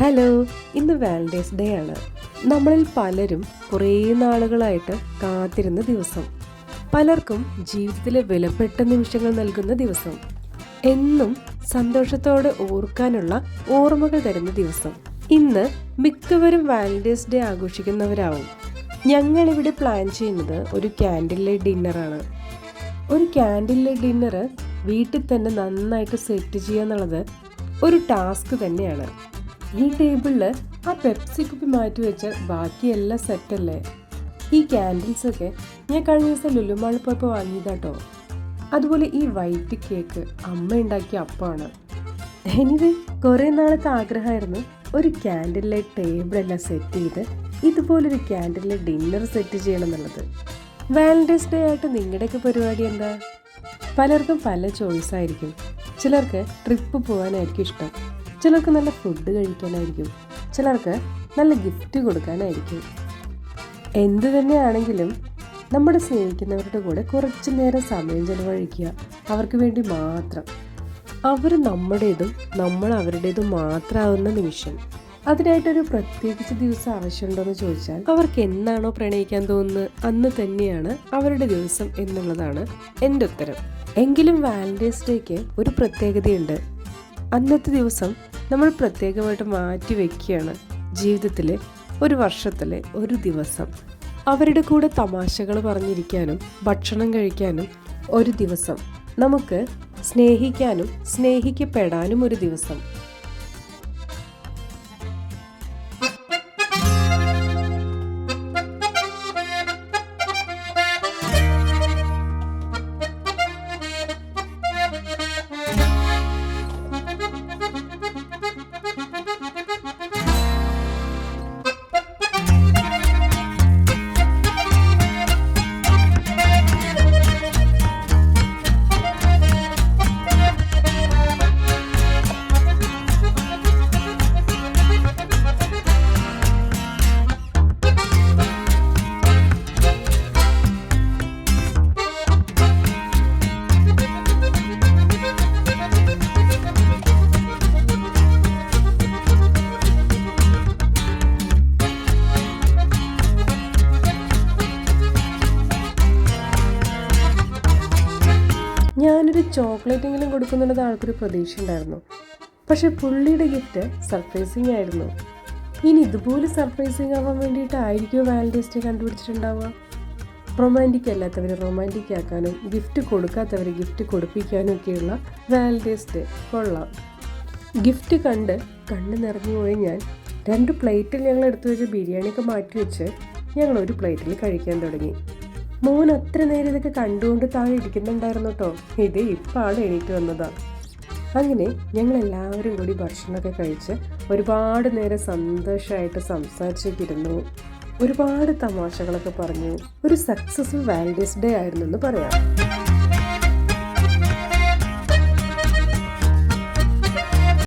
Hello, ഇന്ന് Valentine's day ആണ്. നമ്മളിൽ പലരും കുറേ നാളുകളായിട്ട് കാത്തിരുന്ന ദിവസം, പലർക്കും ജീവിതത്തിലെ വിലപ്പെട്ട നിമിഷങ്ങൾ നൽകുന്ന ദിവസം, എന്നും സന്തോഷത്തോടെ ഓർക്കാനുള്ള ഓർമ്മകൾ തരുന്ന ദിവസം. ഇന്ന് മിക്കവരും വാലന്റൈൻസ് ഡേ ആഘോഷിക്കുന്നവരാവും. ഞങ്ങളിവിടെ പ്ലാൻ ചെയ്യുന്നത് ഒരു ക്യാൻഡിൽ ലൈറ്റ് ഡിന്നറാണ്. ഒരു ക്യാൻഡിൽ ലൈറ്റ് ഡിന്നർ വീട്ടിൽ തന്നെ നന്നായിട്ട് സെറ്റ് ചെയ്യുക എന്നുള്ളത് ഒരു ടാസ്ക് തന്നെയാണ്. ഈ ടേബിളിൽ ആ പെപ്സി കുപ്പി മാറ്റി വെച്ച് ബാക്കിയെല്ലാം സെറ്റല്ലേ. ഈ ക്യാൻഡിൽസൊക്കെ ഞാൻ കഴിഞ്ഞ ദിവസം ലുലുമാൾ പോയപ്പോൾ വാങ്ങിയതാട്ടോ. അതുപോലെ ഈ വൈറ്റ് കേക്ക് അമ്മ ഉണ്ടാക്കിയ അപ്പമാണ്. എനിവേ, കുറേ നാളത്തെ ആഗ്രഹമായിരുന്നു ഒരു ക്യാൻഡിൽ ലൈറ്റ് ടേബിളെല്ലാം സെറ്റ് ചെയ്ത് ഇതുപോലൊരു ക്യാൻഡിൽ ലൈറ്റ് ഡിന്നർ സെറ്റ് ചെയ്യണം എന്നുള്ളത്. വാലന്റൈൻസ് ഡേ ആയിട്ട് നിങ്ങളുടെയൊക്കെ പരിപാടി എന്താ? പലർക്കും പല ചോയ്സ് ആയിരിക്കും. ചിലർക്ക് ട്രിപ്പ് പോകാനായിരിക്കും ഇഷ്ടം, ചിലർക്ക് നല്ല ഫുഡ് കഴിക്കാനായിരിക്കും, ചിലർക്ക് നല്ല ഗിഫ്റ്റ് കൊടുക്കാനായിരിക്കും. എന്തു തന്നെയാണെങ്കിലും നമ്മുടെ സ്നേഹിക്കുന്നവരുടെ കൂടെ കുറച്ച് നേരം സമയം ചെലവഴിക്കുക, അവർക്ക് വേണ്ടി മാത്രം. അവർ നമ്മുടേതും നമ്മൾ അവരുടേതും മാത്രമാവുന്ന നിമിഷം. അതിനായിട്ടൊരു പ്രത്യേകിച്ച് ദിവസം ആവശ്യമുണ്ടോയെന്ന് ചോദിച്ചാൽ, അവർക്ക് എന്നാണോ പ്രണയിക്കാൻ തോന്നുന്നത് അന്ന് തന്നെയാണ് അവരുടെ ദിവസം എന്നുള്ളതാണ് എൻ്റെ ഉത്തരം. എങ്കിലും വാലന്റൈൻസ് ഡേക്ക് ഒരു പ്രത്യേകതയുണ്ട്. അന്നത്തെ ദിവസം നമ്മൾ പ്രത്യേകമായിട്ട് മാറ്റി വയ്ക്കുകയാണ് ജീവിതത്തിലെ ഒരു വർഷത്തിലെ ഒരു ദിവസം. അവരുടെ കൂടെ തമാശകൾ പറഞ്ഞിരിക്കാനും ഭക്ഷണം കഴിക്കാനും ഒരു ദിവസം, നമുക്ക് സ്നേഹിക്കാനും സ്നേഹിക്കപ്പെടാനും ഒരു ദിവസം. ഞാനൊരു ചോക്ലേറ്റെങ്കിലും കൊടുക്കുന്നുള്ളത് ആൾക്കൊരു പ്രതീക്ഷ ഉണ്ടായിരുന്നു. പക്ഷെ പുള്ളിയുടെ ഗിഫ്റ്റ് സർപ്രൈസിങ് ആയിരുന്നു. ഇനി ഇതുപോലെ സർപ്രൈസിങ് ആവാൻ വേണ്ടിയിട്ടായിരിക്കുമോ വാലന്റൈൻസ് ഡേ കണ്ടുപിടിച്ചിട്ടുണ്ടാവുക? റൊമാൻറ്റിക് അല്ലാത്തവരെ റൊമാൻറ്റിക് ആക്കാനും ഗിഫ്റ്റ് കൊടുക്കാത്തവരെ ഗിഫ്റ്റ് കൊടുപ്പിക്കാനും ഒക്കെയുള്ള വാലന്റൈൻസ് ഡേ കൊള്ളാം. ഗിഫ്റ്റ് കണ്ട് കണ്ണ് നിറഞ്ഞു പോയി ഞാൻ 2 പ്ലേറ്റിൽ ഞങ്ങൾ എടുത്തു വെച്ച ബിരിയാണിയൊക്കെ മാറ്റി വെച്ച് ഞങ്ങൾ ഒരു പ്ലേറ്റിൽ കഴിക്കാൻ തുടങ്ങി. മോൻ അത്ര നേരം ഇതൊക്കെ കണ്ടുകൊണ്ട് താഴെ ഇരിക്കുന്നുണ്ടായിരുന്നു കേട്ടോ. ഇത് ഇപ്പാണ് എണീറ്റ് വന്നതാ. അങ്ങനെ ഞങ്ങളെല്ലാവരും കൂടി ഭക്ഷണമൊക്കെ കഴിച്ച് ഒരുപാട് നേരം സന്തോഷമായിട്ട് സംസാരിച്ചൊക്കെ ഇരുന്നു. ഒരുപാട് തമാശകളൊക്കെ പറഞ്ഞു. ഒരു സക്സസ്ഫുൾ വാലന്റൈൻസ് ഡേ ആയിരുന്നു എന്ന് പറയാം.